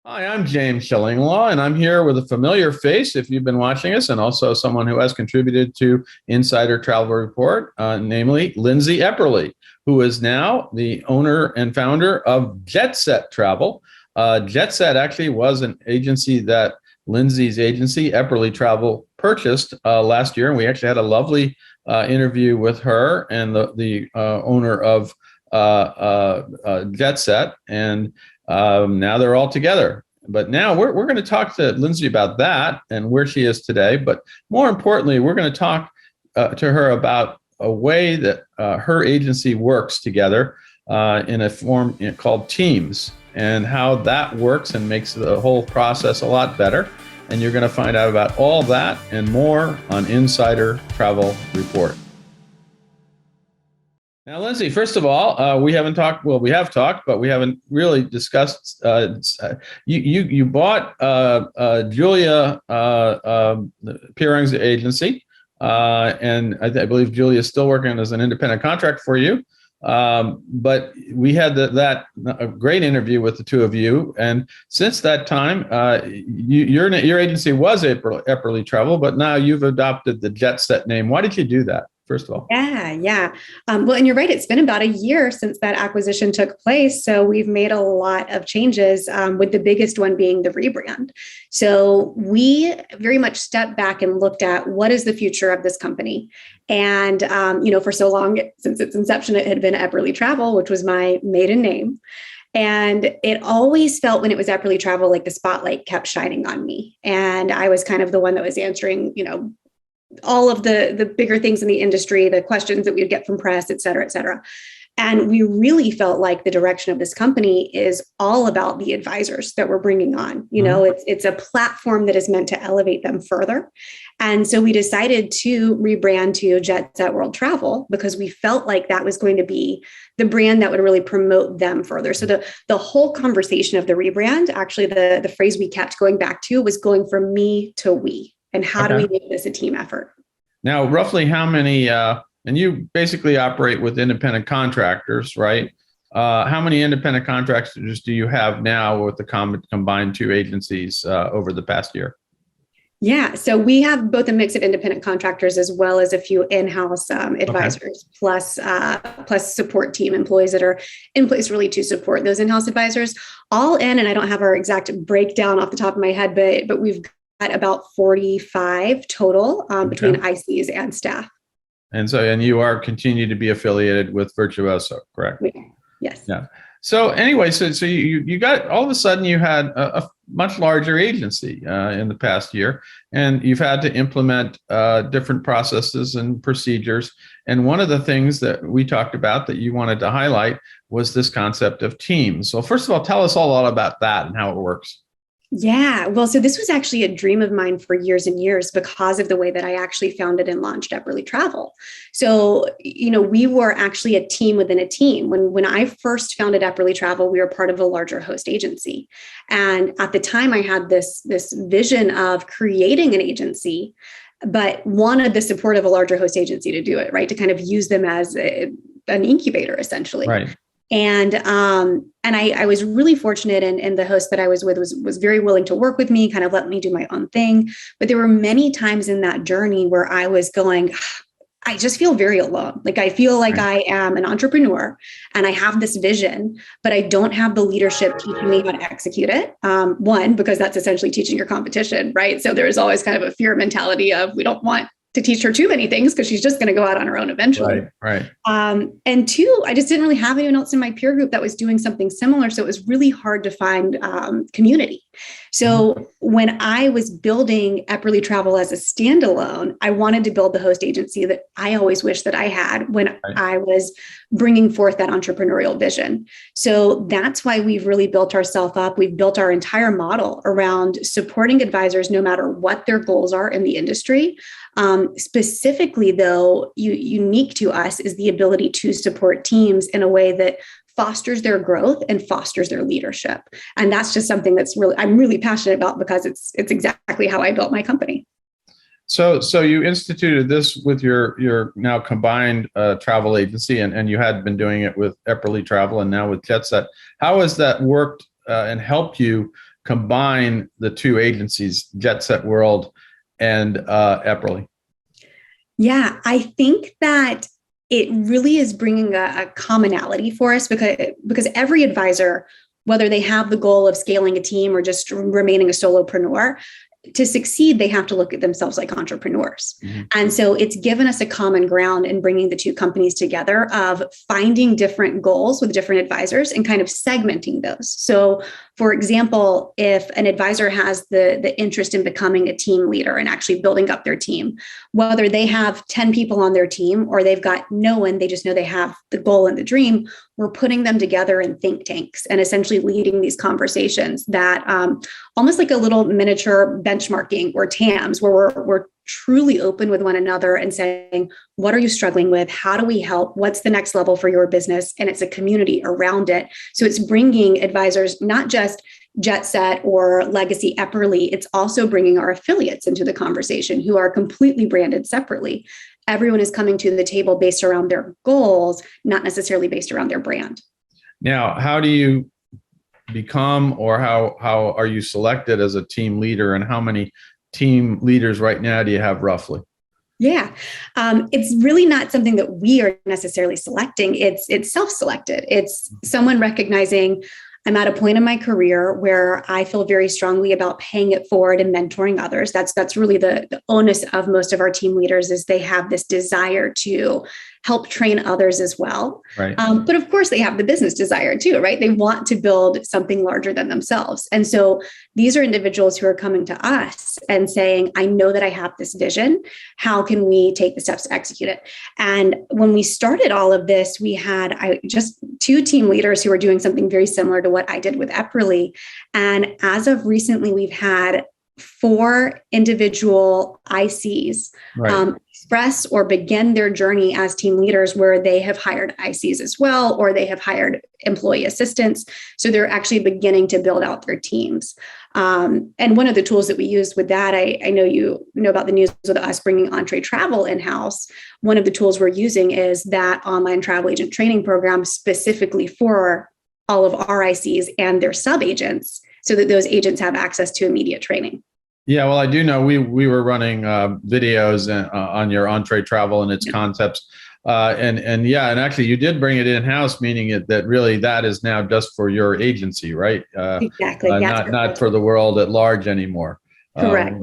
Hi, I'm James Shillinglaw, and I'm here with a familiar face if you've been watching us, and also someone who has contributed to Insider Travel Report, namely Lindsay Epperly, who is now the owner and founder of Jet Set Travel. Jet Set actually was an agency that Lindsay's agency, Epperly Travel, purchased last year, and we actually had a lovely interview with her and the owner of Jet Set, and now they're all together. But now we're going to talk to Lindsay about that and where she is today. But more importantly, we're going to talk to her about a way that her agency works together in a form called teams, and how that works and makes the whole process a lot better. And you're going to find out about all that and more on Insider Travel Report. Now, Lindsay, first of all, we haven't talked. Well, we have talked, but we haven't really discussed. You bought Julia Pierang's agency, and I believe Julia is still working as an independent contractor for you. But we had a great interview with the two of you, and since that time, your agency was Epperly Travel, but now you've adopted the Jet Set name. Why did you do that? First of all. Yeah. Well, and you're right. It's been about a year since that acquisition took place. So we've made a lot of changes, with the biggest one being the rebrand. So we very much stepped back and looked at what is the future of this company. And, for so long, since its inception, it had been Epperly Travel, which was my maiden name. And it always felt when it was Epperly Travel, like the spotlight kept shining on me. And I was kind of the one that was answering, all of the bigger things in the industry, the questions that we would get from press, et cetera, et cetera. And we really felt like the direction of this company is all about the advisors that we're bringing on. It's a platform that is meant to elevate them further. And so we decided to rebrand to Jet Set World Travel because we felt like that was going to be the brand that would really promote them further. So the whole conversation of the rebrand, actually the phrase we kept going back to was going from me to we. And how do we make this a team effort? Now, roughly how many, and you basically operate with independent contractors, right? How many independent contractors do you have now with the combined two agencies over the past year? Yeah, so we have both a mix of independent contractors as well as a few in-house advisors, plus support team employees that are in place really to support those in-house advisors. All in, and I don't have our exact breakdown off the top of my head, but we've at about 45 total between ICs and staff. And you are continue to be affiliated with Virtuoso, correct? Yes. Yeah. So anyway, so you got, all of a sudden you had a much larger agency in the past year, and you've had to implement different processes and procedures. And one of the things that we talked about that you wanted to highlight was this concept of teams. So first of all, tell us all about that and how it works. Yeah, well, so this was actually a dream of mine for years and years because of the way that I actually founded and launched Epperly Travel. So, we were actually a team within a team. When I first founded Epperly Travel, we were part of a larger host agency. And at the time I had this vision of creating an agency, but wanted the support of a larger host agency to do it, right? To kind of use them as an incubator, essentially. Right. And I was really fortunate, and the host that I was with was very willing to work with me, kind of let me do my own thing. But there were many times in that journey where I was going, I just feel very alone. Like I feel like I am an entrepreneur and I have this vision, but I don't have the leadership teaching me how to execute it. One, because that's essentially teaching your competition, right? So there is always kind of a fear mentality of we don't want to teach her too many things because she's just going to go out on her own eventually. Right. And two, I just didn't really have anyone else in my peer group that was doing something similar. So it was really hard to find community. So when I was building Epperly Travel as a standalone, I wanted to build the host agency that I always wished that I had when I was bringing forth that entrepreneurial vision. So that's why we've really built ourselves up. We've built our entire model around supporting advisors no matter what their goals are in the industry. Specifically, though, unique to us is the ability to support teams in a way that fosters their growth and fosters their leadership. And that's just something I'm really passionate about because it's exactly how I built my company. So you instituted this with your now combined travel agency, and you had been doing it with Epperly Travel and now with Jet Set. How has that worked and helped you combine the two agencies, Jet Set World and Epperly? Yeah, I think that it really is bringing a commonality for us because every advisor, whether they have the goal of scaling a team or just remaining a solopreneur, to succeed, they have to look at themselves like entrepreneurs. Mm-hmm. And so it's given us a common ground in bringing the two companies together of finding different goals with different advisors and kind of segmenting those. So, for example, if an advisor has the interest in becoming a team leader and actually building up their team, whether they have 10 people on their team or they've got no one, they just know they have the goal and the dream, we're putting them together in think tanks and essentially leading these conversations that almost like a little miniature benchmarking or TAMs, where we're truly open with one another and saying, what are you struggling with? How do we help? What's the next level for your business? And it's a community around it. So it's bringing advisors, not just Jet Set or Legacy Epperly, it's also bringing our affiliates into the conversation who are completely branded separately. Everyone is coming to the table based around their goals, not necessarily based around their brand. Now, how do you become, or how are you selected as a team leader, and how many team leaders right now do you have roughly? Yeah, it's really not something that we are necessarily selecting. It's self-selected. It's someone recognizing I'm at a point in my career where I feel very strongly about paying it forward and mentoring others. That's really the onus of most of our team leaders, is they have this desire to help train others as well. Right. But of course, they have the business desire too, right? They want to build something larger than themselves. And so these are individuals who are coming to us and saying, I know that I have this vision. How can we take the steps to execute it? And when we started all of this, we had just two team leaders who were doing something very similar to what I did with Epperly. And as of recently, we've had 4 individual ICs express or begin their journey as team leaders, where they have hired ICs as well, or they have hired employee assistants. So they're actually beginning to build out their teams. And one of the tools that we used with that, I know you know about the news with us bringing Entree Travel in-house. One of the tools we're using is that online travel agent training program specifically for all of our ICs and their sub-agents, so that those agents have access to immediate training. Yeah, well, I do know we were running videos on your Entree Travel and its concepts, and actually you did bring it in house, meaning that is now just for your agency, right? Exactly. Not for the world at large anymore. Correct.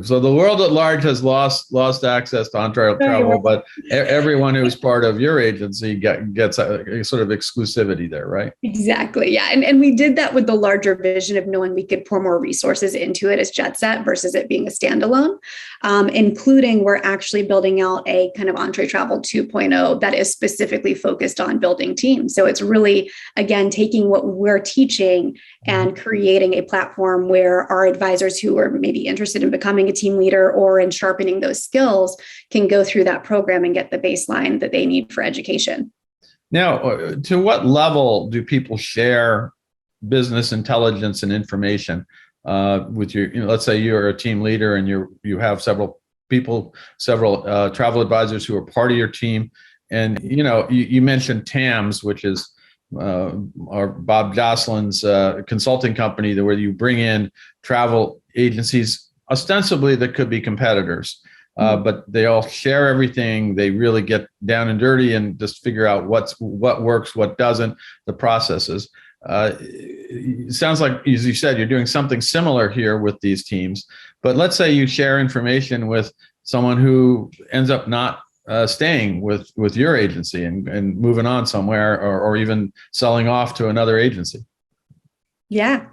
So the world at large has lost access to Entree Travel, but everyone who's part of your agency gets a sort of exclusivity there, right? Exactly. Yeah. And we did that with the larger vision of knowing we could pour more resources into it as Jet Set versus it being a standalone, including we're actually building out a kind of Entree Travel 2.0 that is specifically focused on building teams. So it's really, again, taking what we're teaching and creating a platform where our advisors who are maybe interested in becoming a team leader or in sharpening those skills can go through that program and get the baseline that they need for education. Now, to what level do people share business intelligence and information with you? Let's say you're a team leader and you have several travel advisors who are part of your team, and you mentioned TAMS, which is our Bob Jocelyn's consulting company, where you bring in travel agencies ostensibly that could be competitors, but they all share everything. They really get down and dirty and just figure out what works, what doesn't, the processes. It sounds like, as you said, you're doing something similar here with these teams. But let's say you share information with someone who ends up not staying with your agency and moving on somewhere, or even selling off to another agency. Yeah,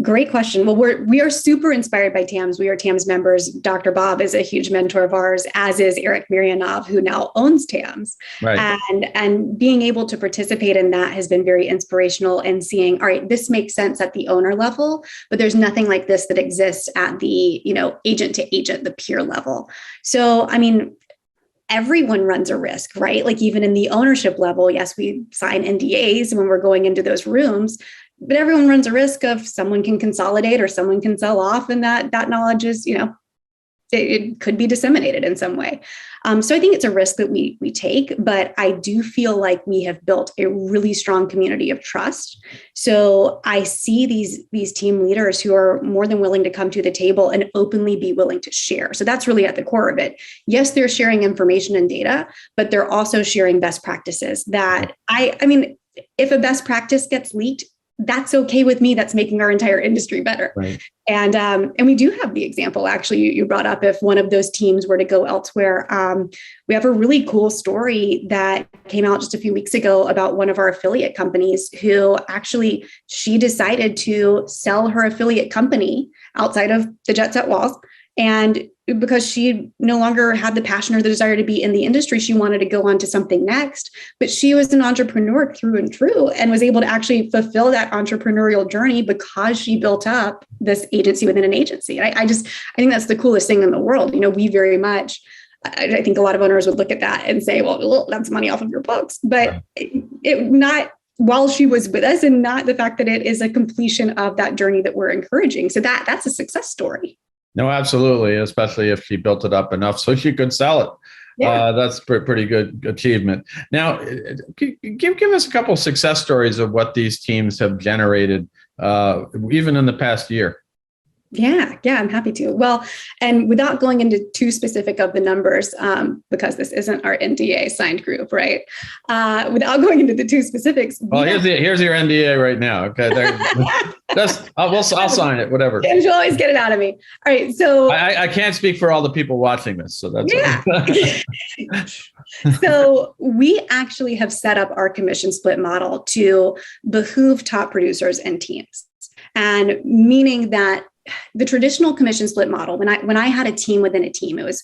great question. Well, we are super inspired by TAMS. We are TAMS members. Dr. Bob is a huge mentor of ours, as is Eric Miryanov, who now owns TAMS. Right. And being able to participate in that has been very inspirational, and seeing, all right, this makes sense at the owner level, but there's nothing like this that exists at the, agent to agent, the peer level. So, everyone runs a risk, right? Like even in the ownership level, yes, we sign NDAs when we're going into those rooms, but everyone runs a risk of someone can consolidate or someone can sell off, and that knowledge is, it could be disseminated in some way. So I think it's a risk that we take, but I do feel like we have built a really strong community of trust. So I see these team leaders who are more than willing to come to the table and openly be willing to share. So that's really at the core of it. Yes, they're sharing information and data, but they're also sharing best practices that I mean, if a best practice gets leaked, that's okay with me. That's making our entire industry better. Right. And we do have the example, actually, you brought up if one of those teams were to go elsewhere. We have a really cool story that came out just a few weeks ago about one of our affiliate companies who actually, she decided to sell her affiliate company outside of the jet set walls. And because she no longer had the passion or the desire to be in the industry, she wanted to go on to something next. But she was an entrepreneur through and through and was able to actually fulfill that entrepreneurial journey because she built up this agency within an agency. And I think that's the coolest thing in the world. We very much, I think a lot of owners would look at that and say, well, that's money off of your books. But it not while she was with us, and not the fact that it is a completion of that journey that we're encouraging. So that's a success story. No, absolutely, especially if she built it up enough so she could sell it. Yeah. That's pretty good achievement. Now, give us a couple of success stories of what these teams have generated, even in the past year. Yeah, I'm happy to. Well, and without going into too specific of the numbers, because this isn't our NDA signed group, right? Without going into the too specifics. Well, here's your NDA right now. Okay, I'll sign it. Whatever. James, you always get it out of me. All right, so I can't speak for all the people watching this, so that's So we actually have set up our commission split model to behoove top producers and teams, and meaning that the traditional commission split model, when I had a team within a team, it was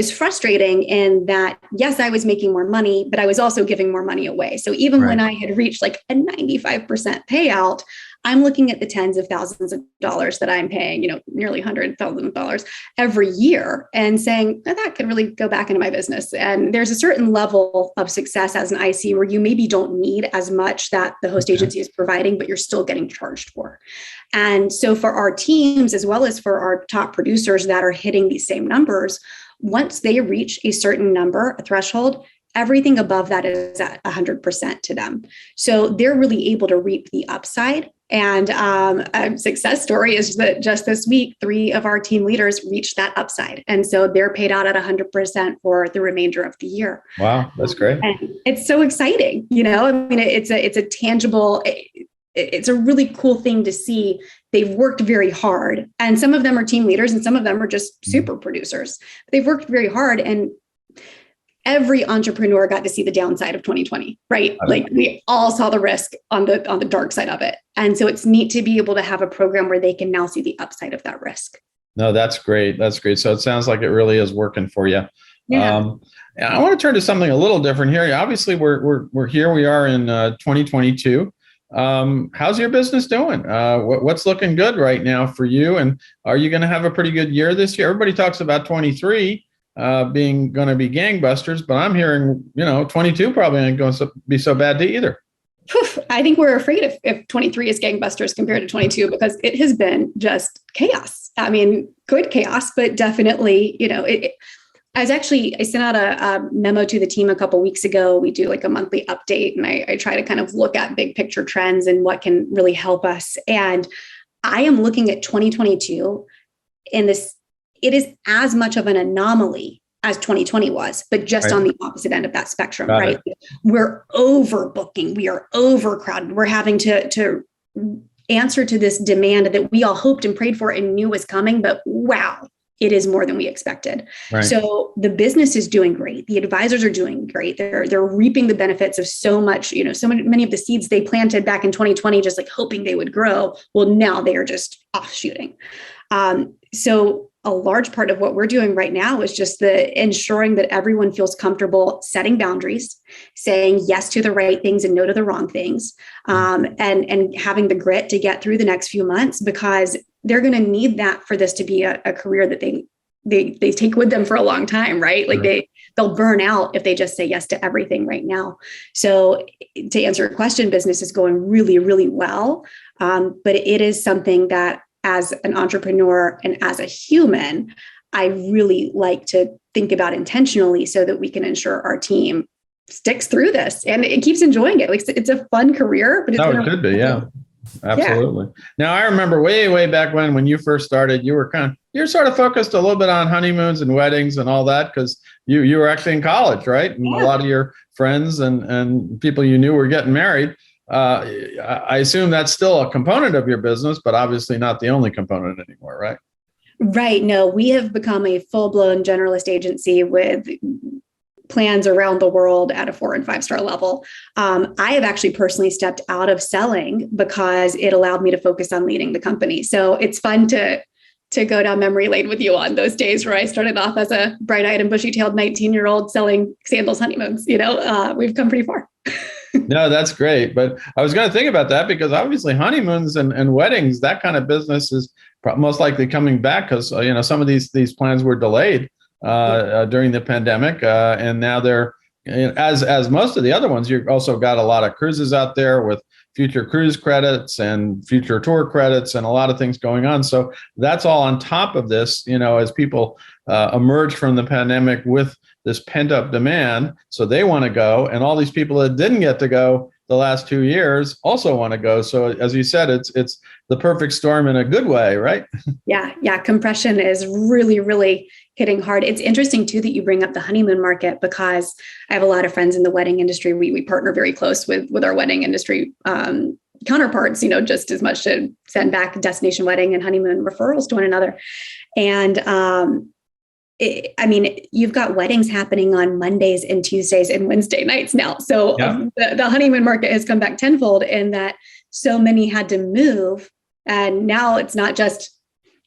frustrating in that, yes, I was making more money, but I was also giving more money away. So even when I had reached like a 95% payout, I'm looking at the tens of thousands of dollars that I'm paying, nearly $100,000 every year, and saying that could really go back into my business. And there's a certain level of success as an IC where you maybe don't need as much that the host agency is providing, but you're still getting charged for. And so for our teams, as well as for our top producers that are hitting these same numbers, once they reach a certain number, a threshold, everything above that is at 100% to them. So they're really able to reap the upside. And a success story is that just this week, 3 of our team leaders reached that upside. And so they're paid out at 100% for the remainder of the year. Wow, that's great. And it's so exciting. I mean, it's a tangible, it's a really cool thing to see. They've worked very hard, and some of them are team leaders and some of them are just super producers. They've worked very hard, and every entrepreneur got to see the downside of 2020, right? Like we all saw the risk on the dark side of it. And so it's neat to be able to have a program where they can now see the upside of that risk. No, that's great. That's great. So it sounds like it really is working for you. Yeah. I want to turn to something a little different here. Obviously, we're here. We are in 2022. How's your business doing? What's looking good right now for you? And are you going to have a pretty good year this year? Everybody talks about 23 being going to be gangbusters, but I'm hearing, 22 probably ain't going to be so bad either. I think we're afraid if 23 is gangbusters compared to 22, because it has been just chaos. I mean, good chaos, but definitely, I sent out a memo to the team a couple of weeks ago. We do like a monthly update, and I try to kind of look at big picture trends and what can really help us. And I am looking at 2022 in this. It is as much of an anomaly as 2020 was, but just on the opposite end of that spectrum, right? We're overbooking. We are overcrowded. We're having to answer to this demand that we all hoped and prayed for and knew was coming, but wow, it is more than we expected. Right. So the business is doing great. The advisors are doing great. They're reaping the benefits of so much, many of the seeds they planted back in 2020, just like hoping they would grow. Well, now they are just offshooting. So a large part of what we're doing right now is just the ensuring that everyone feels comfortable setting boundaries, saying yes to the right things and no to the wrong things, and having the grit to get through the next few months, because they're going to need that for this to be a career that they take with them for a long time, right? Like they'll burn out if they just say yes to everything right now. So to answer your question, business is going really, really well. But it is something that, as an entrepreneur and as a human, I really like to think about intentionally so that we can ensure our team sticks through this and it keeps enjoying it. Like it's a fun career, but it could be. Yeah, absolutely. Yeah. Now I remember way back when you first started, you're sort of focused a little bit on honeymoons and weddings and all that, because you were actually in college, right? And a lot of your friends and people you knew were getting married. I assume that's still a component of your business, but obviously not the only component anymore, right? Right. No, we have become a full-blown generalist agency with plans around the world at a 4 and 5-star level. I have actually personally stepped out of selling because it allowed me to focus on leading the company. So it's fun to go down memory lane with you on those days where I started off as a bright-eyed and bushy-tailed 19-year-old selling sandals honeymoons. We've come pretty far. No, that's great. But I was going to think about that because obviously honeymoons and weddings, that kind of business is most likely coming back because, some of these plans were delayed during the pandemic. And now they're, as most of the other ones, you've also got a lot of cruises out there with future cruise credits and future tour credits and a lot of things going on. So that's all on top of this, as people emerge from the pandemic with this pent up demand. So they want to go. And all these people that didn't get to go the last 2 years also want to go. So as you said, it's the perfect storm in a good way, right? Yeah. Compression is really, really hitting hard. It's interesting too that you bring up the honeymoon market because I have a lot of friends in the wedding industry. We partner very close with our wedding industry counterparts, just as much to send back destination wedding and honeymoon referrals to one another. And you've got weddings happening on Mondays and Tuesdays and Wednesday nights now. So the honeymoon market has come back tenfold in that so many had to move. And now it's not just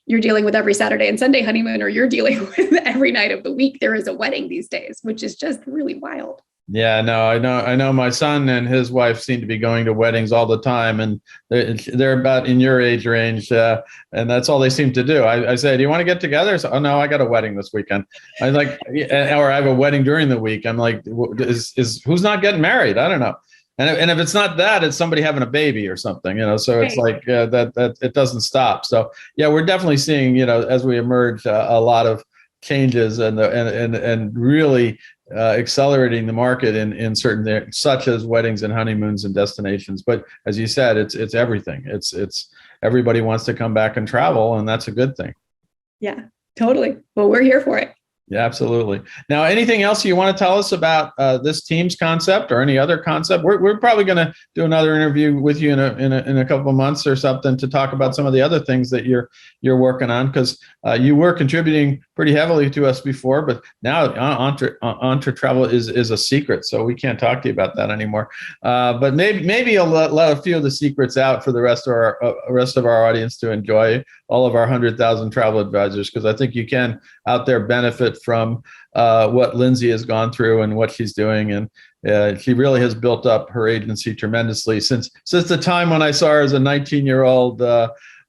you're dealing with every Saturday and Sunday honeymoon, or you're dealing with every night of the week. There is a wedding these days, which is just really wild. Yeah, no, I know my son and his wife seem to be going to weddings all the time, and they're about in your age range, and that's all they seem to do. I say, do you want to get together? So, oh no, I got a wedding this weekend. I'm like, or I have a wedding during the week. I'm like, is who's not getting married? I don't know. And if it's not that, it's somebody having a baby or something, So it's like that it doesn't stop. So yeah, we're definitely seeing, as we emerge, a lot of changes and really accelerating the market in certain things, such as weddings and honeymoons and destinations. But as you said, it's everything. It's everybody wants to come back and travel, and that's a good thing. Yeah, totally. Well, we're here for it. Yeah, absolutely. Now, anything else you want to tell us about this team's concept or any other concept? We're probably going to do another interview with you in a couple of months or something to talk about some of the other things that you're working on, because you were contributing pretty heavily to us before, but now Entre Travel is a secret, so we can't talk to you about that anymore. But maybe I'll let a few of the secrets out for the rest of our audience to enjoy, all of our 100,000 travel advisors, because I think you can out there benefit from what Lindsay has gone through and what she's doing. And she really has built up her agency tremendously since the time when I saw her as a 19-year-old.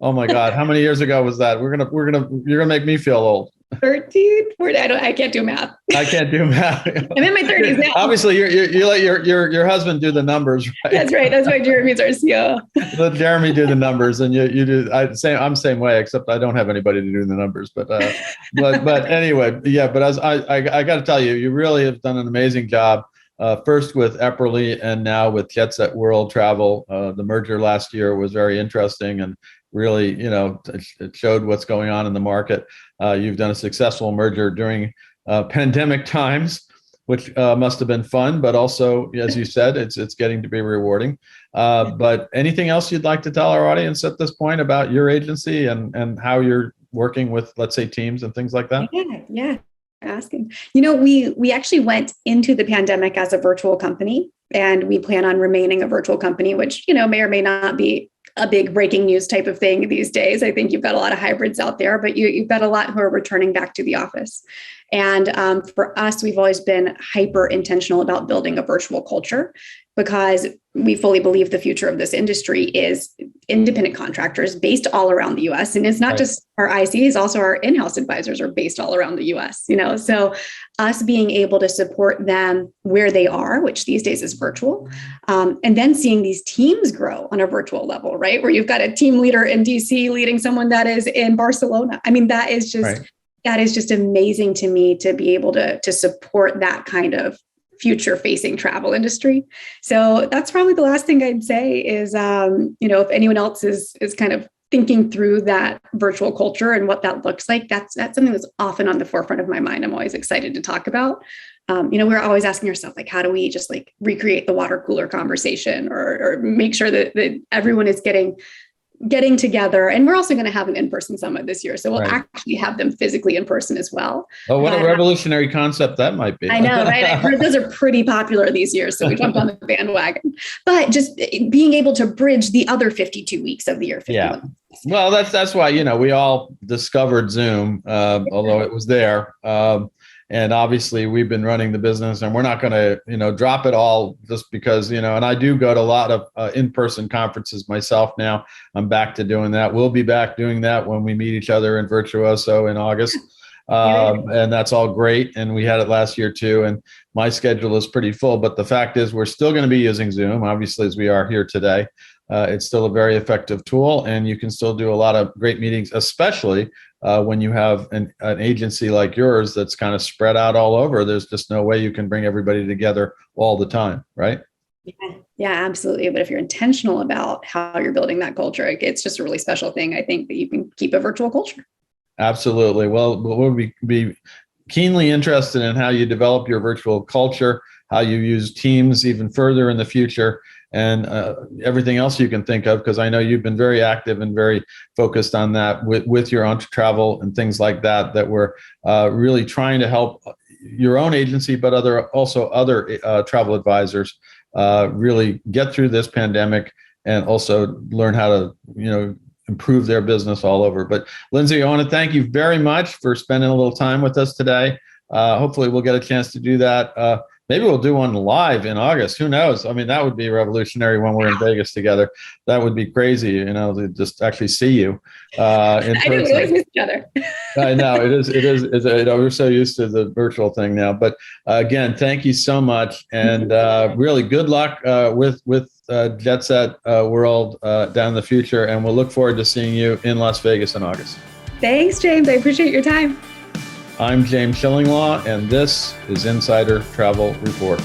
Oh my God, how many years ago was that? You're gonna make me feel old. 13, 14, I can't do math. I can't do math. I'm in my 30s now. Obviously, you let your husband do the numbers, right? That's right. That's why Jeremy's our CEO. Let Jeremy do the numbers, and you do. I'm same way, except I don't have anybody to do the numbers. But anyway, yeah. But as I got to tell you, you really have done an amazing job. First with Epperly, and now with Jet Set World Travel. The merger last year was very interesting and really, it showed what's going on in the market. You've done a successful merger during pandemic times, which must have been fun, but also, as you said, it's getting to be rewarding. But anything else you'd like to tell our audience at this point about your agency and how you're working with, let's say, teams and things like that? Yeah. Asking. We actually went into the pandemic as a virtual company, and we plan on remaining a virtual company, which, may or may not be a big breaking news type of thing these days. I think you've got a lot of hybrids out there, but you've got a lot who are returning back to the office. And for us, we've always been hyper intentional about building a virtual culture, because we fully believe the future of this industry is independent contractors based all around the US. And it's not just our ICs, also our in-house advisors are based all around the US, so us being able to support them where they are, which these days is virtual, and then seeing these teams grow on a virtual level, right? Where you've got a team leader in DC leading someone that is in Barcelona. I mean, that is just that is just amazing to me to be able to support that kind of future facing travel industry. So that's probably the last thing I'd say is, if anyone else is kind of thinking through that virtual culture and what that looks like, that's something that's often on the forefront of my mind. I'm always excited to talk about. We're always asking ourselves, like, how do we just like recreate the water cooler conversation or make sure that everyone is getting together. And we're also going to have an in-person summit this year. So we'll actually have them physically in person as well. Oh, what a revolutionary concept that might be. I know, right? I've heard those are pretty popular these years. So we jumped on the bandwagon. But just being able to bridge the other 52 weeks of the year. 51. Yeah. Well, that's why, we all discovered Zoom, although it was there. And obviously we've been running the business and we're not going to, drop it all just because, and I do go to a lot of in-person conferences myself now. I'm back to doing that. We'll be back doing that when we meet each other in Virtuoso in August. And that's all great. And we had it last year too. And my schedule is pretty full, but the fact is we're still going to be using Zoom, obviously, as we are here today. It's still a very effective tool and you can still do a lot of great meetings, especially when you have an agency like yours that's kind of spread out all over. There's just no way you can bring everybody together all the time, right? Yeah, absolutely. But if you're intentional about how you're building that culture, it's just a really special thing, I think, that you can keep a virtual culture. Absolutely. Well, we'll be keenly interested in how you develop your virtual culture, how you use Teams even further in the future, and everything else you can think of, because I know you've been very active and very focused on that with your own travel and things like that we're really trying to help your own agency, but also other travel advisors really get through this pandemic and also learn how to, improve their business all over. But Lindsay, I want to thank you very much for spending a little time with us today. Hopefully we'll get a chance to do that. Maybe we'll do one live in August. Who knows? I mean, that would be revolutionary when we're in Vegas together. That would be crazy, to just actually see you in person. I know, we always miss each other. I know it is. We're so used to the virtual thing now. But again, thank you so much, and really good luck with Jet Set World down in the future. And we'll look forward to seeing you in Las Vegas in August. Thanks, James. I appreciate your time. I'm James Shillinglaw, and this is Insider Travel Report.